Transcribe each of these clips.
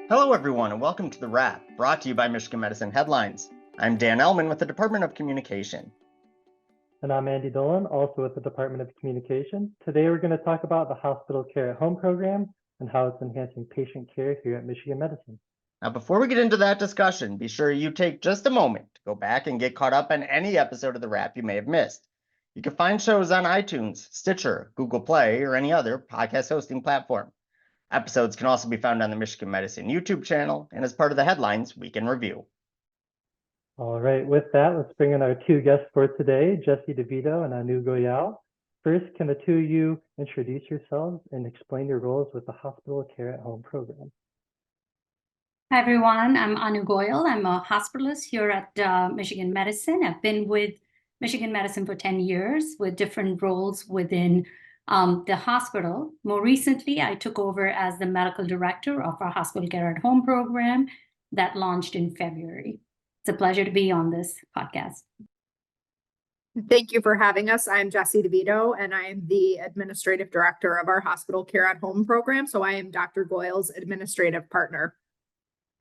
Hello, everyone, and welcome to The Wrap, brought to you by Michigan Medicine Headlines. I'm Dan Ellman with the Department of Communication. And I'm Andy Dolan, also with the Department of Communication. Today, we're going to talk about the Hospital Care at Home program and how it's enhancing patient care here at Michigan Medicine. Now, before we get into that discussion, be sure you take just a moment to go back and get caught up on any episode of The Wrap you may have missed. You can find shows on iTunes, Stitcher, Google Play, or any other podcast hosting platform. Episodes can also be found on the Michigan Medicine YouTube channel and as part of the Headlines Week in Review. All right, with that, let's bring in our two guests for today, Jesse DeVito and Anu Goyal. First, can the two of you introduce yourselves and explain your roles with the Hospital Care at Home program? Hi, everyone. I'm Anu Goyal. I'm a hospitalist here at Michigan Medicine. I've been with Michigan Medicine for 10 years with different roles within the hospital. More recently, I took over as the medical director of our Hospital Care at Home program that launched in February. It's a pleasure to be on this podcast. Thank you for having us. I'm Jesse DeVito, and I am the administrative director of our Hospital Care at Home program. So I am Dr. Goyal's administrative partner.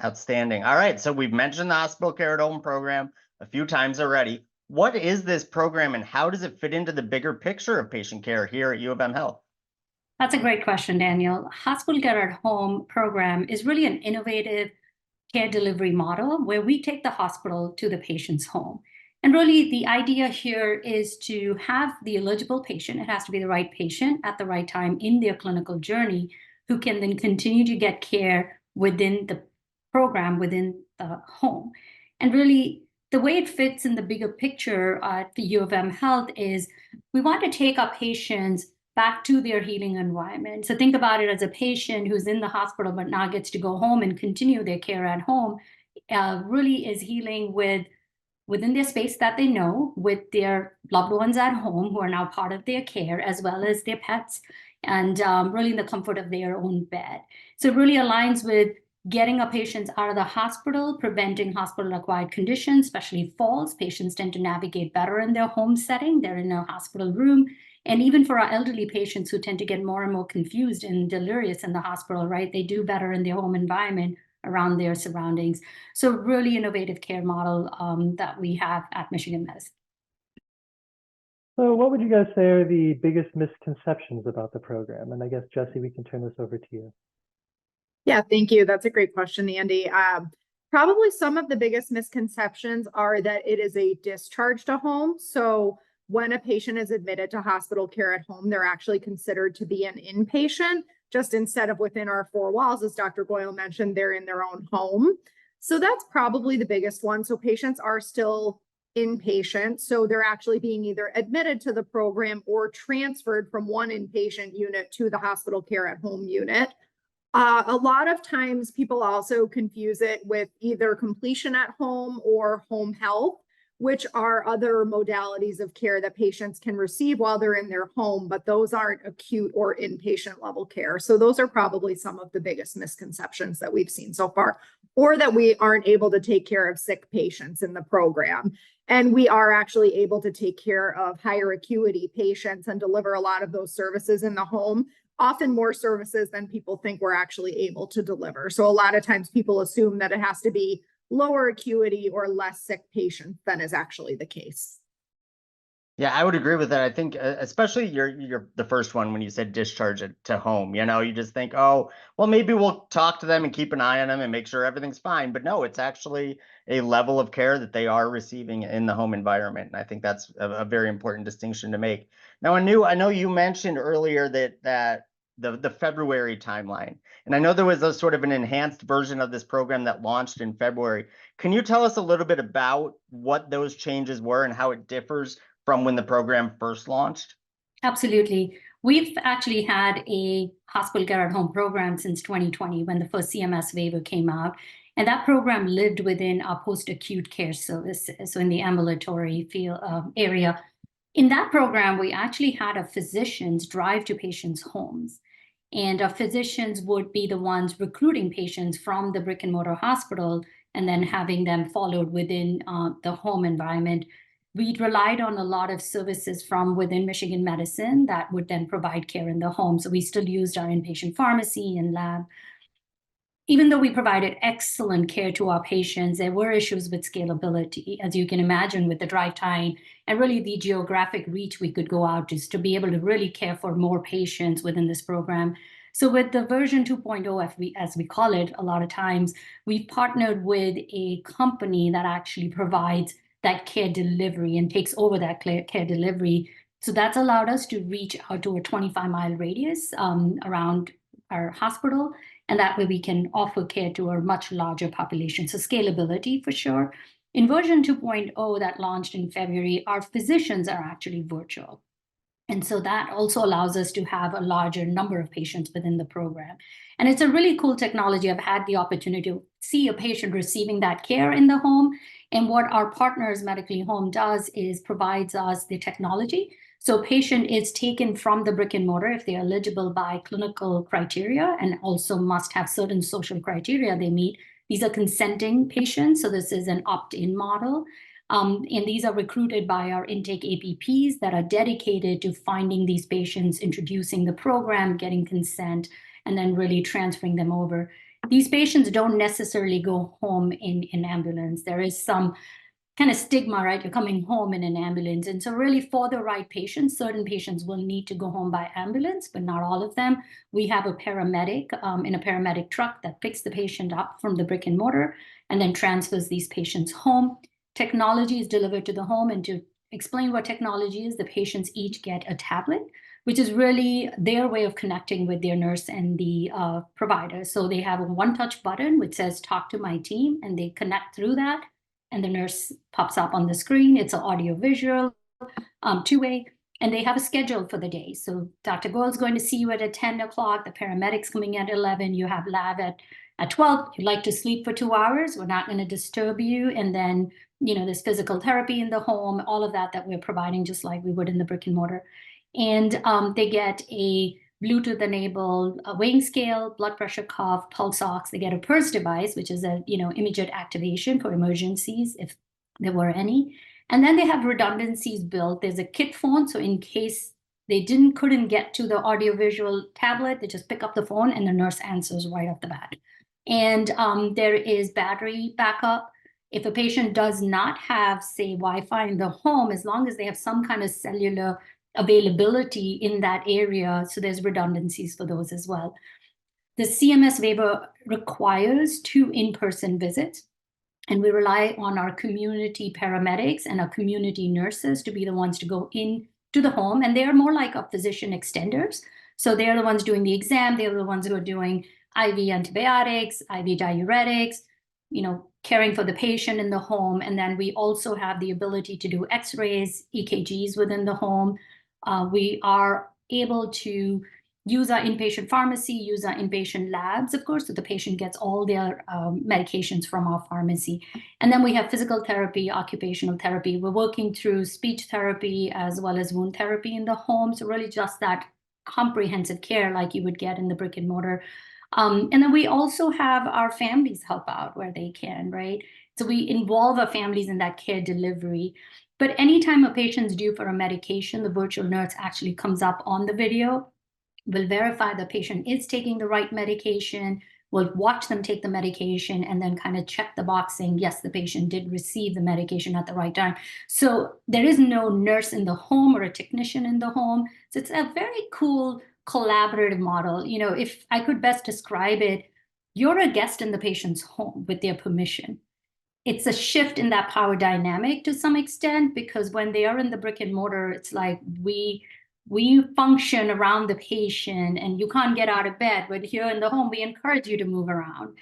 Outstanding. All right, so we've mentioned the Hospital Care at Home program a few times already. What is this program and how does it fit into the bigger picture of patient care here at U of M Health? That's a great question, Daniel. Hospital Care at Home program is really an innovative care delivery model where we take the hospital to the patient's home. And really, the idea here is to have the eligible patient, it has to be the right patient at the right time in their clinical journey, who can then continue to get care within the program, within the home. And really, the way it fits in the bigger picture at the U of M Health is we want to take our patients back to their healing environment. So think about it as a patient who's in the hospital but now gets to go home and continue their care at home, really is healing within their space that they know, with their loved ones at home who are now part of their care, as well as their pets, and really in the comfort of their own bed. So it really aligns with getting our patients out of the hospital, preventing hospital-acquired conditions, especially falls. Patients tend to navigate better in their home setting. They're in a hospital room. And even for our elderly patients who tend to get more and more confused and delirious in the hospital, right? They do better in their home environment around their surroundings. So really innovative care model that we have at Michigan Medicine. So what would you guys say are the biggest misconceptions about the program? And I guess, Jesse, we can turn this over to you. Yeah, thank you. That's a great question, Andy. Probably some of the biggest misconceptions are that it is a discharge to home. So when a patient is admitted to hospital care at home, they're actually considered to be an inpatient, just instead of within our four walls, as Dr. Goyal mentioned, they're in their own home. So that's probably the biggest one. So patients are still inpatient. So they're actually being either admitted to the program or transferred from one inpatient unit to the hospital care at home unit. A lot of times people also confuse it with either completion at home or home health, which are other modalities of care that patients can receive while they're in their home, but those aren't acute or inpatient level care. So those are probably some of the biggest misconceptions that we've seen so far, or that we aren't able to take care of sick patients in the program. And we are actually able to take care of higher acuity patients and deliver a lot of those services in the home, often more services than people think we're actually able to deliver. So a lot of times people assume that it has to be lower acuity or less sick patients than is actually the case. Yeah, I would agree with that. I think especially you're the first one when you said discharge it to home, you just think, oh, well, maybe we'll talk to them and keep an eye on them and make sure everything's fine. But no, it's actually a level of care that they are receiving in the home environment. And I think that's a very important distinction to make. Now, I know you mentioned earlier that the February timeline, and I know there was a sort of an enhanced version of this program that launched in February. Can you tell us a little bit about what those changes were and how it differs from when the program first launched? Absolutely. We've actually had a hospital care at home program since 2020 when the first CMS waiver came out. And that program lived within our post-acute care services, so in the ambulatory field area. In that program, we actually had our physicians drive to patients' homes. And our physicians would be the ones recruiting patients from the brick and mortar hospital and then having them followed within the home environment. We relied on a lot of services from within Michigan Medicine that would then provide care in the home. So we still used our inpatient pharmacy and lab. even though we provided excellent care to our patients, there were issues with scalability, as you can imagine, with the drive time and really the geographic reach we could go out to be able to really care for more patients within this program. So with the version 2.0, as we call it, a lot of times, we've partnered with a company that actually provides that care delivery and takes over that care delivery. So that's allowed us to reach out to a 25-mile radius around our hospital. And that way we can offer care to a much larger population. So scalability for sure. In version 2.0 that launched in February, our physicians are actually virtual. And so that also allows us to have a larger number of patients within the program. And it's a really cool technology. I've had the opportunity to see a patient receiving that care in the home. And what our partners, Medically Home, does is provides us the technology. So patient is taken from the brick and mortar if they're eligible by clinical criteria and also must have certain social criteria they meet. These are consenting patients. So this is an opt-in model. And these are recruited by our intake APPs that are dedicated to finding these patients, introducing the program, getting consent, and then really transferring them over. These patients don't necessarily go home in ambulance. There is some kind of stigma, right? You're coming home in an ambulance. And so really for the right patients, certain patients will need to go home by ambulance, but not all of them. We have a paramedic in a paramedic truck that picks the patient up from the brick and mortar and then transfers these patients home. Technology is delivered to the home, and to explain what technology is, the patients each get a tablet, which is really their way of connecting with their nurse and the provider. So they have a one-touch button which says, "Talk to my team," and they connect through that, and the nurse pops up on the screen. It's an audio-visual, two-way, and they have a schedule for the day. So Dr. Gold's going to see you at 10 o'clock, the paramedic's coming at 11, you have lab at 12, you'd like to sleep for 2 hours, we're not going to disturb you, and then there's physical therapy in the home, all of that we're providing just like we would in the brick and mortar. And they get a Bluetooth-enabled weighing scale, blood pressure cuff, pulse ox. They get a PERS device, which is a immediate activation for emergencies if there were any. And then they have redundancies built. There's a kit phone, so in case they couldn't get to the audiovisual tablet, they just pick up the phone and the nurse answers right off the bat. And there is battery backup. If a patient does not have, say, Wi-Fi in the home, as long as they have some kind of cellular availability in that area, so there's redundancies for those as well. The CMS waiver requires 2 in-person visits, and we rely on our community paramedics and our community nurses to be the ones to go in to the home, and they're more like our physician extenders. So they're the ones doing the exam, they're the ones who are doing IV antibiotics, IV diuretics, caring for the patient in the home. And then we also have the ability to do x-rays, EKGs within the home. We are able to use our inpatient pharmacy, use our inpatient labs, of course, so the patient gets all their medications from our pharmacy. And then we have physical therapy, occupational therapy. We're working through speech therapy as well as wound therapy in the home. So really just that comprehensive care like you would get in the brick and mortar. And then we also have our families help out where they can, right? So we involve our families in that care delivery. But anytime a patient's due for a medication, the virtual nurse actually comes up on the video, will verify the patient is taking the right medication, will watch them take the medication, and then kind of check the box saying, yes, the patient did receive the medication at the right time. So there is no nurse in the home or a technician in the home. So it's a very cool collaborative model. If I could best describe it, you're a guest in the patient's home with their permission. It's a shift in that power dynamic to some extent, because when they are in the brick and mortar, it's like we function around the patient and you can't get out of bed. But here in the home, we encourage you to move around.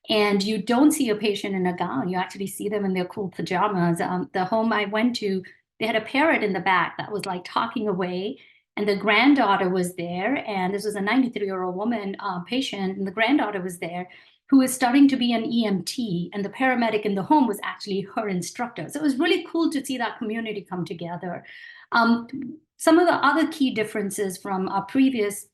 And you don't see a patient in a gown. You actually see them in their cool pajamas. The home I went to, they had a parrot in the back that was like talking away. And the granddaughter was there. And this was a 93-year-old woman patient. And the granddaughter was there who is starting to be an EMT. And the paramedic in the home was actually her instructor. So it was really cool to see that community come together. Some of the other key differences from our previous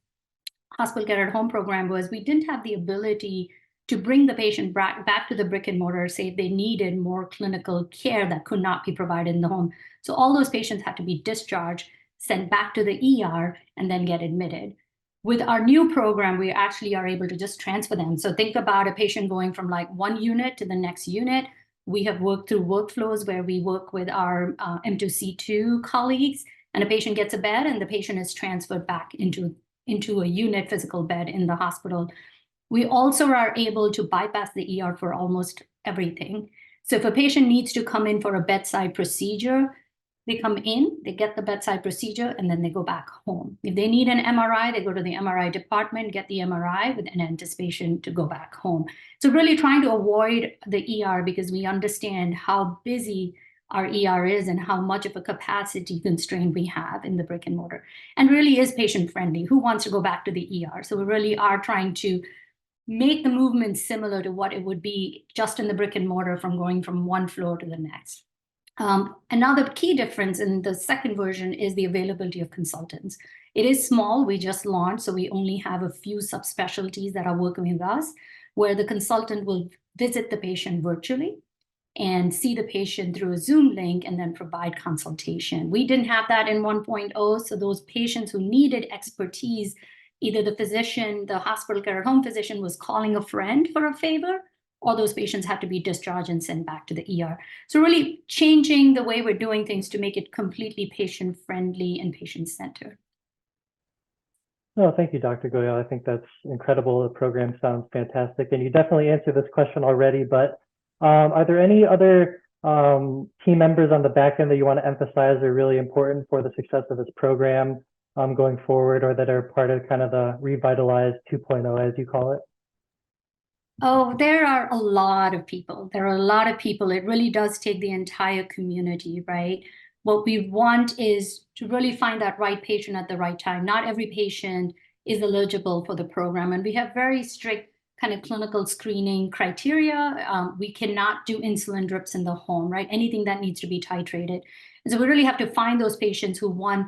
hospital care at home program was we didn't have the ability to bring the patient back to the brick and mortar, say if they needed more clinical care that could not be provided in the home. So all those patients had to be discharged, sent back to the ER, and then get admitted. With our new program, we actually are able to just transfer them. So think about a patient going from like one unit to the next unit. We have worked through workflows where we work with our M2C2 colleagues, and a patient gets a bed and the patient is transferred back into a unit physical bed in the hospital. We also are able to bypass the ER for almost everything. So if a patient needs to come in for a bedside procedure, they come in, they get the bedside procedure, and then they go back home. If they need an MRI, they go to the MRI department, get the MRI with an anticipation to go back home. So really trying to avoid the ER because we understand how busy our ER is and how much of a capacity constraint we have in the brick and mortar, and really is patient friendly. Who wants to go back to the ER? So we really are trying to make the movement similar to what it would be just in the brick and mortar from going from one floor to the next. Another key difference in the second version is the availability of consultants. It is small, we just launched, so we only have a few subspecialties that are working with us, where the consultant will visit the patient virtually and see the patient through a Zoom link and then provide consultation. We didn't have that in 1.0, so those patients who needed expertise, either the physician, the hospital care at home physician was calling a friend for a favor, or those patients had to be discharged and sent back to the ER. So really changing the way we're doing things to make it completely patient-friendly and patient-centered. No, thank you, Dr. Goyal. I think that's incredible. The program sounds fantastic. And you definitely answered this question already, but are there any other team members on the back end that you want to emphasize are really important for the success of this program going forward, or that are part of kind of the revitalized 2.0, as you call it? Oh, there are a lot of people. There are a lot of people. It really does take the entire community, right? What we want is to really find that right patient at the right time. Not every patient is eligible for the program, and we have very strict kind of clinical screening criteria. We cannot do insulin drips in the home, right? Anything that needs to be titrated. And so we really have to find those patients who, one,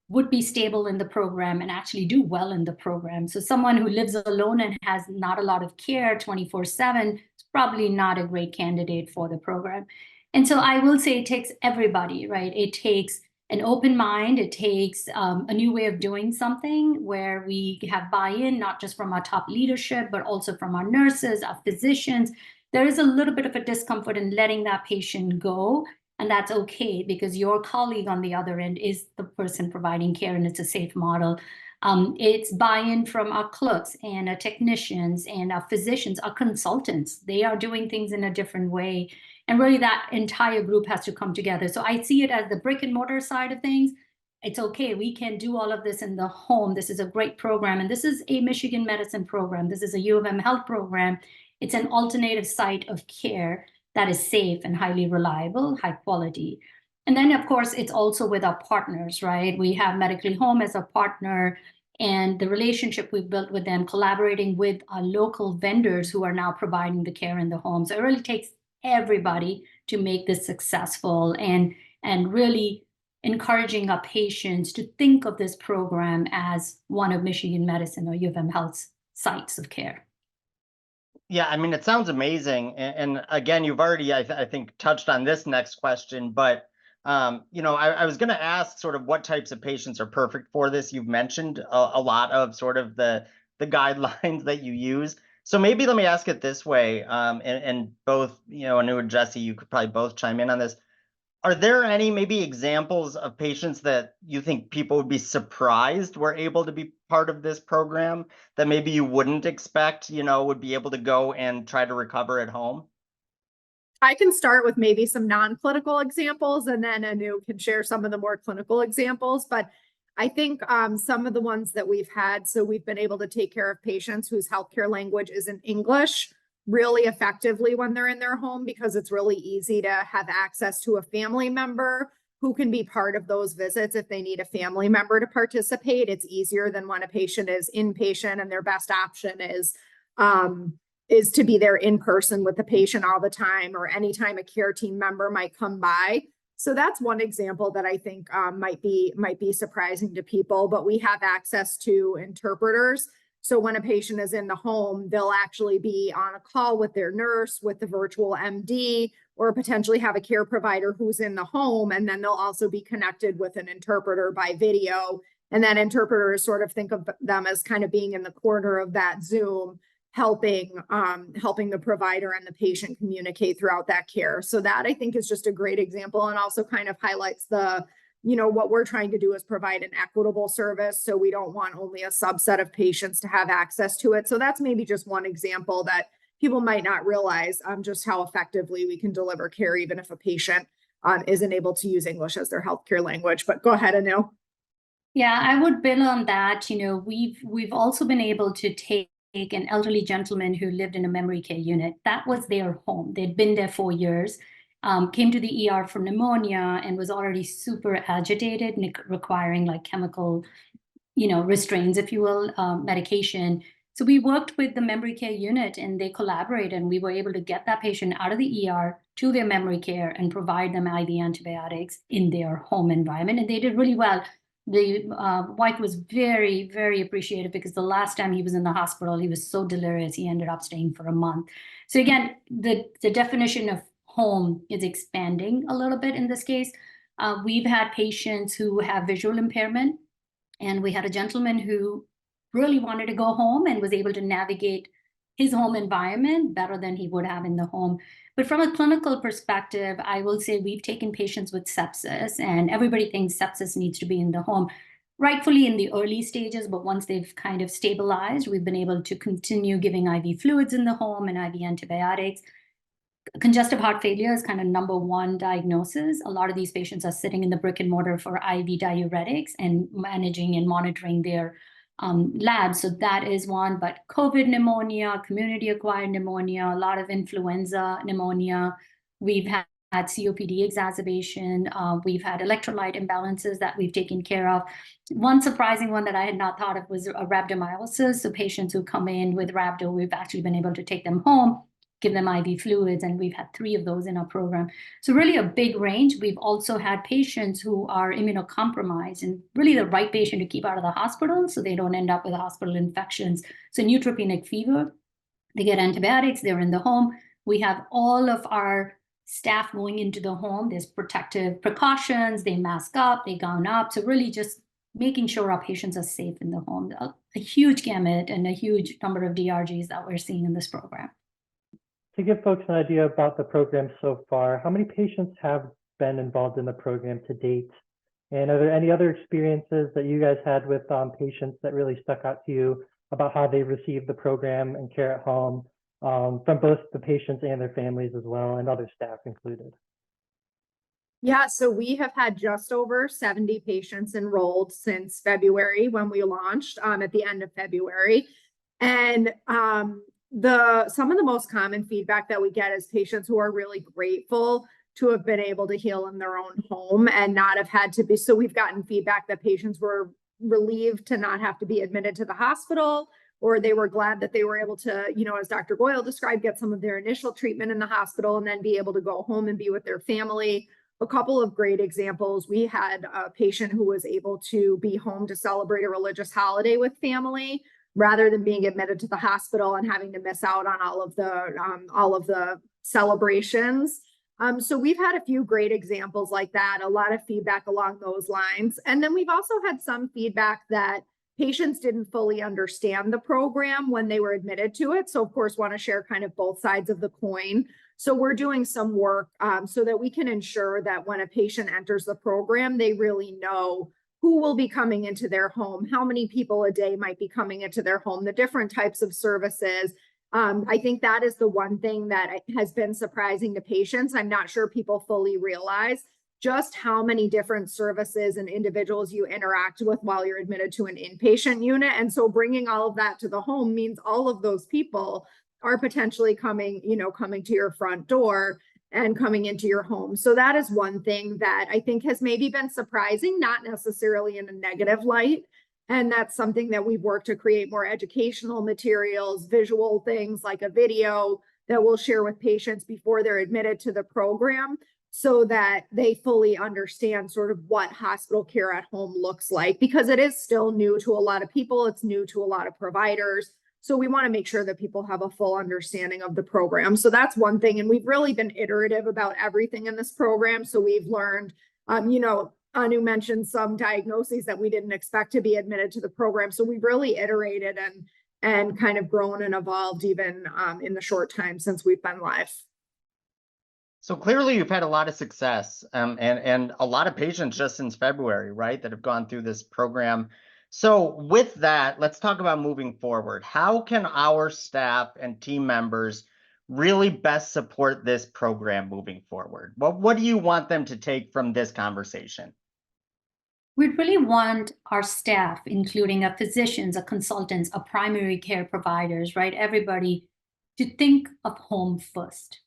would be stable in the program and actually do well in the program. So someone who lives alone and has not a lot of care 24/7 is probably not a great candidate for the program. And so I will say it takes everybody, right? It takes an open mind. It takes a new way of doing something where we have buy-in, not just from our top leadership, but also from our nurses, our physicians. There is a little bit of a discomfort in letting that patient go. And that's okay, because your colleague on the other end is the person providing care, and it's a safe model. It's buy-in from our clerks and our technicians and our physicians, our consultants. They are doing things in a different way. And really that entire group has to come together. So I see it as the brick and mortar side of things. It's okay, we can do all of this in the home. This is a great program. And this is a Michigan medicine program. This is a U of M health program. It's an alternative site of care that is safe and highly reliable, high quality. And then, of course, it's also with our partners, right? We have Medically Home as a partner, and the relationship we've built with them, collaborating with our local vendors who are now providing the care in the home. So it really takes everybody to make this successful, and really encouraging our patients to think of this program as one of Michigan Medicine or U of M Health's sites of care. Yeah, I mean, it sounds amazing. And again, you've already, I think, touched on this next question, but, I was going to ask sort of what types of patients are perfect for this. You've mentioned a lot of sort of the guidelines that you use. So maybe let me ask it this way, and both, Anu and Jesse, you could probably both chime in on this. Are there any maybe examples of patients that you think people would be surprised were able to be part of this program that maybe you wouldn't expect, would be able to go and try to recover at home? I can start with maybe some non-clinical examples, and then Anu can share some of the more clinical examples. But I think some of the ones that we've had, so we've been able to take care of patients whose healthcare language isn't English really effectively when they're in their home, because it's really easy to have access to a family member who can be part of those visits. If they need a family member to participate, it's easier than when a patient is inpatient and their best option is to be there in person with the patient all the time, or anytime a care team member might come by. So that's one example that I think might be surprising to people. But we have access to interpreters. So when a patient is in the home, they'll actually be on a call with their nurse, with the virtual MD, or potentially have a care provider who's in the home. And then they'll also be connected with an interpreter by video. And then interpreters sort of think of them as kind of being in the corner of that Zoom, helping the provider and the patient communicate throughout that care. So that I think is just a great example, and also kind of highlights the, what we're trying to do is provide an equitable service. So we don't want only a subset of patients to have access to it. So that's maybe just one example that people might not realize just how effectively we can deliver care, even if a patient isn't able to use English as their healthcare language. But go ahead, Anu. Yeah, I would build on that. We've also been able to take an elderly gentleman who lived in a memory care unit. That was their home. They'd been there 4 years, came to the ER for pneumonia and was already super agitated, requiring like chemical, restraints, if you will, medication. So we worked with the memory care unit and they collaborated, and we were able to get that patient out of the ER to their memory care and provide them IV antibiotics in their home environment. And they did really well. The wife was very, very appreciative, because the last time he was in the hospital, he was so delirious, he ended up staying for a month. So again, the definition of home is expanding a little bit in this case. We've had patients who have visual impairment, and we had a gentleman who really wanted to go home and was able to navigate his home environment better than he would have in the home. But from a clinical perspective, I will say we've taken patients with sepsis, and everybody thinks sepsis needs to be in the home, rightfully in the early stages, but once they've kind of stabilized, we've been able to continue giving IV fluids in the home and IV antibiotics. Congestive heart failure is kind of number one diagnosis. A lot of these patients are sitting in the brick and mortar for IV diuretics and managing and monitoring their labs. So that is one. But COVID pneumonia, community-acquired pneumonia, a lot of influenza pneumonia. We've had COPD exacerbation. We've had electrolyte imbalances that we've taken care of. One surprising one that I had not thought of was rhabdomyolysis. So patients who come in with rhabdo, we've actually been able to take them home, give them IV fluids, and we've had 3 of those in our program. So really a big range. We've also had patients who are immunocompromised, and really the right patient to keep out of the hospital so they don't end up with hospital infections. So neutropenic fever, they get antibiotics, they're in the home. We have all of our staff going into the home. There's protective precautions, they mask up, they gown up. So really just making sure our patients are safe in the home. A huge gamut and a huge number of DRGs that we're seeing in this program. To give folks an idea about the program so far, how many patients have been involved in the program to date? And are there any other experiences that you guys had with patients that really stuck out to you about how they received the program and care at home, from both the patients and their families as well, and other staff included? Yeah, so we have had just over 70 patients enrolled since February, when we launched at the end of February. And some of the most common feedback that we get is patients who are really grateful to have been able to heal in their own home and not have had to be. So we've gotten feedback that patients were relieved to not have to be admitted to the hospital, or they were glad that they were able to, as Dr. Goyle described, get some of their initial treatment in the hospital and then be able to go home and be with their family. A couple of great examples. We had a patient who was able to be home to celebrate a religious holiday with family, rather than being admitted to the hospital and having to miss out on all of the celebrations. So we've had a few great examples like that, a lot of feedback along those lines. And then we've also had some feedback that patients didn't fully understand the program when they were admitted to it. So of course, want to share kind of both sides of the coin. So we're doing some work so that we can ensure that when a patient enters the program, they really know who will be coming into their home, how many people a day might be coming into their home, the different types of services. I think that is the one thing that has been surprising to patients. I'm not sure people fully realize just how many different services and individuals you interact with while you're admitted to an inpatient unit. And so bringing all of that to the home means all of those people are potentially coming to your front door and coming into your home. So that is one thing that I think has maybe been surprising, not necessarily in a negative light. And that's something that we've worked to create more educational materials, visual things like a video that we'll share with patients before they're admitted to the program, so that they fully understand sort of what hospital care at home looks like, because it is still new to a lot of people. It's new to a lot of providers. So we want to make sure that people have a full understanding of the program. So that's one thing. And we've really been iterative about everything in this program. So we've learned, Anu mentioned some diagnoses that we didn't expect to be admitted to the program. So we've really iterated and kind of grown and evolved even in the short time since we've been live. So clearly you've had a lot of success and a lot of patients just since February, right, that have gone through this program. So with that, let's talk about moving forward. How can our staff and team members really best support this program moving forward? What do you want them to take from this conversation? We'd really want our staff, including our physicians, our consultants, our primary care providers, right? Everybody to think of home first,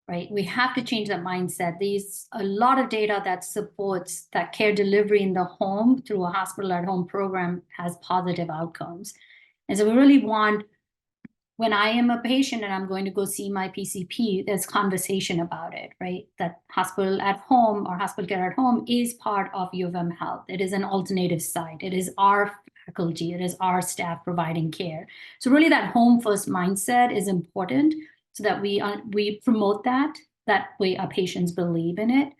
right? We have to change that mindset. There's a lot of data that supports that care delivery in the home through a hospital at home program has positive outcomes. And so we really want, when I am a patient and I'm going to go see my PCP, there's conversation about it, right? That hospital at home or hospital care at home is part of U of M Health. It is an alternative site. It is our faculty. It is our staff providing care. So really that home first mindset is important so that we promote that way our patients believe in it.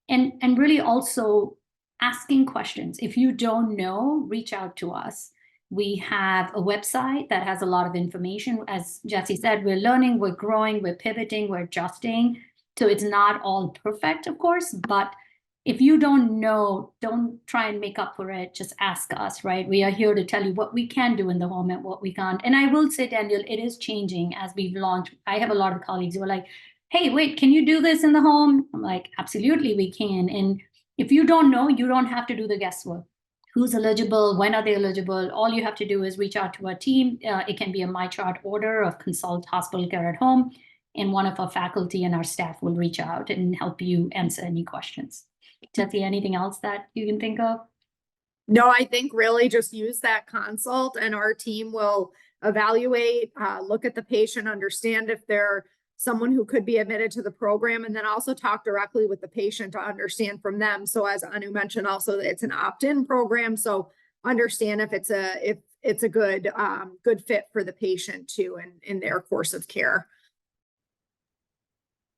And really also asking questions. If you don't know, reach out to us. We have a website that has a lot of information. As Jesse said, we're learning, we're growing, we're pivoting, we're adjusting. So it's not all perfect, of course, but if you don't know, don't try and make up for it. Just ask us, right? We are here to tell you what we can do in the home and what we can't. And I will say, Daniel, it is changing as we've launched. I have a lot of colleagues who are like, hey, wait, can you do this in the home? I'm like, absolutely, we can. And if you don't know, you don't have to do the guesswork. Who's eligible? When are they eligible? All you have to do is reach out to our team. It can be a MyChart order of consult hospital care at home, and one of our faculty and our staff will reach out and help you answer any questions. Jesse, anything else that you can think of? No, I think really just use that consult and our team will evaluate, look at the patient, understand if they're someone who could be admitted to the program, and then also talk directly with the patient to understand from them. So as Anu mentioned, also it's an opt-in program. So understand if it's a good fit for the patient too in their course of care.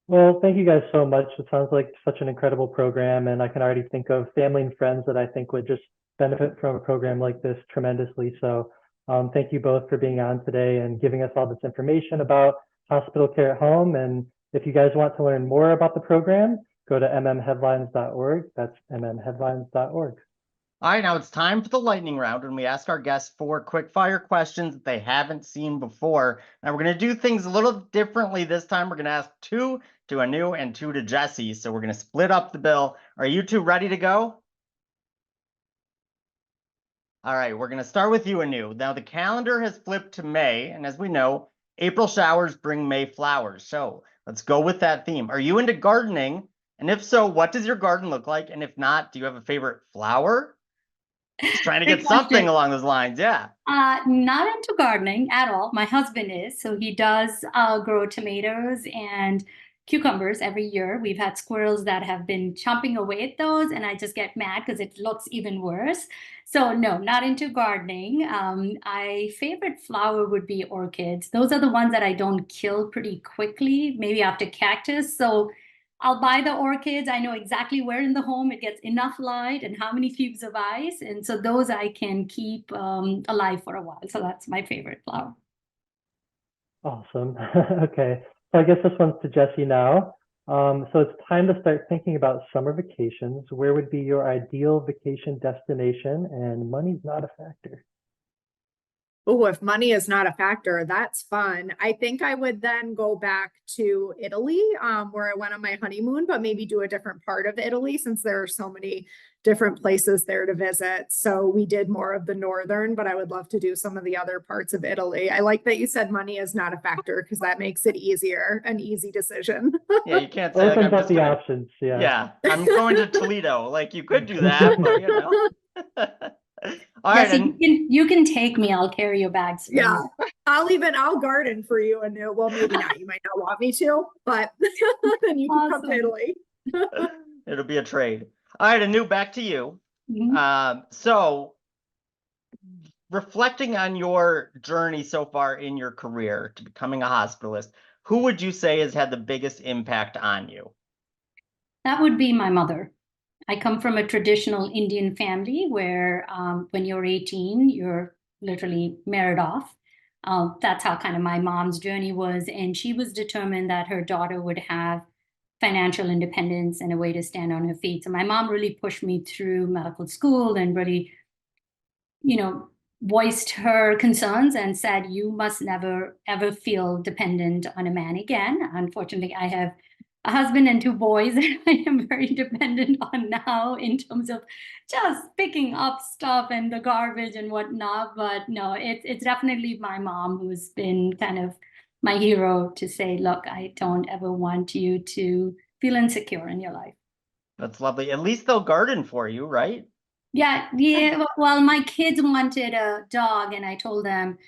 Well, thank you guys so much. It sounds like such an incredible program, and I can already think of family and friends that I think would just benefit from a program like this tremendously. So thank you both for being on today and giving us all this information about hospital care at home. And if you guys want to learn more about the program, go to mmheadlines.org. That's mmheadlines.org. All right, now it's time for the lightning round when we ask our guests 4 quick fire questions that they haven't seen before. Now we're going to do things a little differently this time. We're going to ask 2 to Anu and 2 to Jesse. So we're going to split up the bill. Are you 2 ready to go? All right, we're going to start with you, Anu. Now the calendar has flipped to May, and as we know, April showers bring May flowers. So let's go with that theme. Are you into gardening? And if so, what does your garden look like? And if not, do you have a favorite flower? Just trying to get something along those lines. Yeah. Not into gardening at all. My husband is, so he does grow tomatoes and cucumbers every year. We've had squirrels that have been chomping away at those, and I just get mad because it looks even worse. So no, not into gardening. My favorite flower would be orchids. Those are the ones that I don't kill pretty quickly, maybe after cactus. So I'll buy the orchids. I know exactly where in the home it gets enough light and how many cubes of ice. And so those I can keep alive for a while. So that's my favorite flower. Awesome. Okay. So I guess this one's to Jesse now. So it's time to start thinking about summer vacations. Where would be your ideal vacation destination? And money's not a factor. Oh, if money is not a factor, that's fun. I think I would then go back to Italy, where I went on my honeymoon, but maybe do a different part of Italy since there are so many different places there to visit. So we did more of the northern, but I would love to do some of the other parts of Italy. I like that you said money is not a factor because that makes it easier, an easy decision. Yeah, you can't say Opens up the options. Yeah. Yeah, I'm going to Toledo. Like you could do that, but you know. All right, Jesse, you can take me. I'll carry your bags. Yeah, I'll garden for you. And well, maybe not. You might not want me to, but then you can come to Italy. It'll be a trade. All right, Anu, back to you. Mhm. So reflecting on your journey so far in your career to becoming a hospitalist, who would you say has had the biggest impact on you? That would be my mother. I come from a traditional Indian family where when you're 18, you're literally married off. That's how kind of my mom's journey was. And she was determined that her daughter would have financial independence and a way to stand on her feet. So my mom really pushed me through medical school and really, voiced her concerns and said, you must never, ever feel dependent on a man again. Unfortunately, I have a husband and 2 boys that I am very dependent on now in terms of just picking up stuff and the garbage and whatnot. But no, it's definitely my mom who's been kind of my hero to say, look, I don't ever want you to feel insecure in your life. That's lovely. At least they'll garden for you, right? Yeah. Well, my kids wanted a dog, and I told them,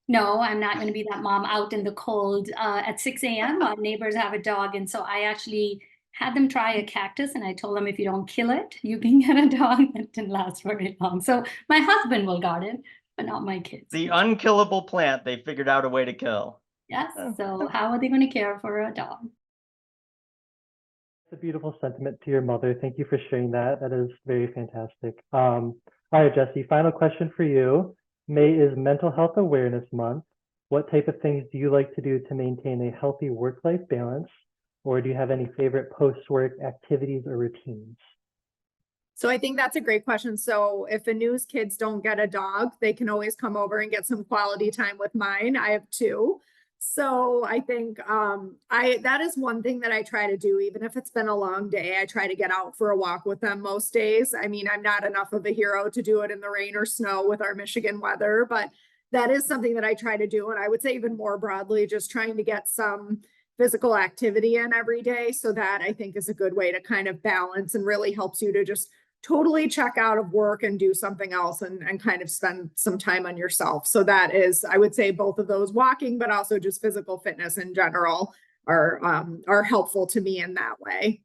no, I'm not going to be that mom out in the cold at 6 a.m. While neighbors have a dog. And so I actually had them try a cactus, and I told them, if you don't kill it, you can get a dog. That didn't last very long. So my husband will garden, but not my kids. The unkillable plant they figured out a way to kill. Yes. So how are they going to care for a dog? It's a beautiful sentiment to your mother. Thank you for sharing that. That is very fantastic. All right, Jesse, final question for you. May is Mental Health Awareness Month. What type of things do you like to do to maintain a healthy work-life balance? Or do you have any favorite post-work activities or routines? So I think that's a great question. So if the news kids don't get a dog, they can always come over and get some quality time with mine. I have 2. So I think that is one thing that I try to do, even if it's been a long day. I try to get out for a walk with them most days. I mean, I'm not enough of a hero to do it in the rain or snow with our Michigan weather, but that is something that I try to do. And I would say even more broadly, just trying to get some physical activity in every day. So that I think is a good way to kind of balance and really helps you to just totally check out of work and do something else and kind of spend some time on yourself. So that is, I would say both of those, walking, but also just physical fitness in general are helpful to me in that way.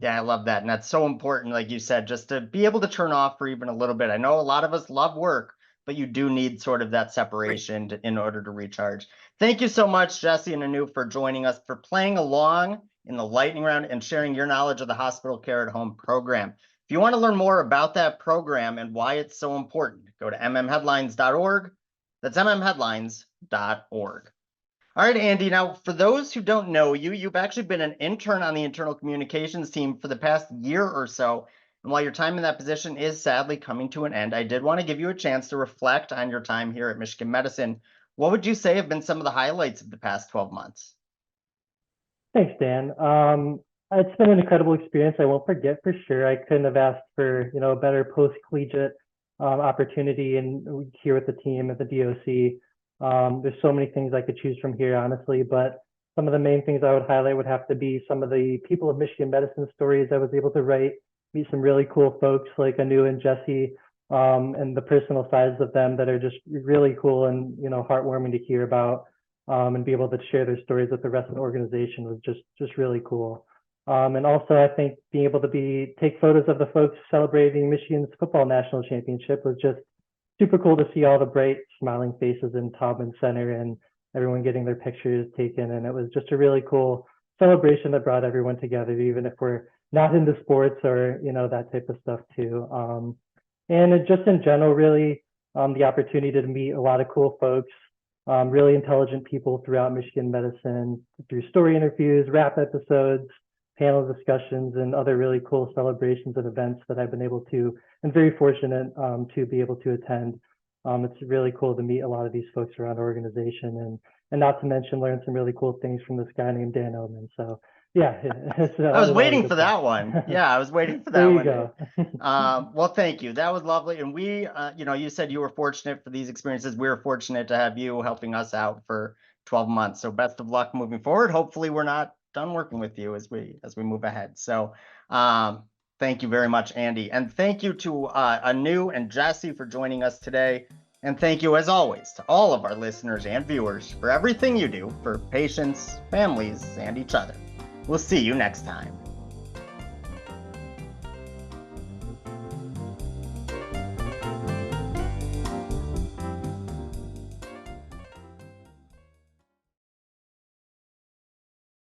Yeah, I love that. And that's so important, like you said, just to be able to turn off for even a little bit. I know a lot of us love work, but you do need sort of that separation in order to recharge. Thank you so much, Jesse and Anu, for joining us, for playing along in the lightning round and sharing your knowledge of the Hospital Care at Home program. If you want to learn more about that program and why it's so important, go to mmheadlines.org. That's mmheadlines.org. All right, Andy, now for those who don't know you, you've actually been an intern on the internal communications team for the past year or so. And while your time in that position is sadly coming to an end, I did want to give you a chance to reflect on your time here at Michigan Medicine. What would you say have been some of the highlights of the past 12 months? Thanks, Dan. It's been an incredible experience. I won't forget for sure. I couldn't have asked for, a better post-collegiate opportunity and here with the team at the DOC. There's so many things I could choose from here, honestly, but some of the main things I would highlight would have to be some of the people of Michigan medicine stories I was able to write, meet some really cool folks like Anu and Jesse, and the personal sides of them that are just really cool and, heartwarming to hear about, and be able to share their stories with the rest of the organization was just really cool. And also, I think being able to take photos of the folks celebrating Michigan's football national championship was just super cool to see all the bright smiling faces in Taubman Center and everyone getting their pictures taken. And it was just a really cool celebration that brought everyone together, even if we're not into sports or, that type of stuff too. And it just in general, really, the opportunity to meet a lot of cool folks, really intelligent people throughout Michigan medicine through story interviews, rap episodes, panel discussions, and other really cool celebrations and events that I've been able to, and very fortunate to be able to attend. It's really cool to meet a lot of these folks around our organization, and not to mention learn some really cool things from this guy named Dan Oman. So yeah, I was waiting for that one. Yeah, I was waiting for that one. There you go. Well, thank you. That was lovely. And we, you said you were fortunate for these experiences. We were fortunate to have you helping us out for 12 months. So best of luck moving forward. Hopefully we're not done working with you as we move ahead. So thank you very much, Andy. And thank you to Anu and Jesse for joining us today. And thank you, as always, to all of our listeners and viewers for everything you do for patients, families, and each other. We'll see you next time.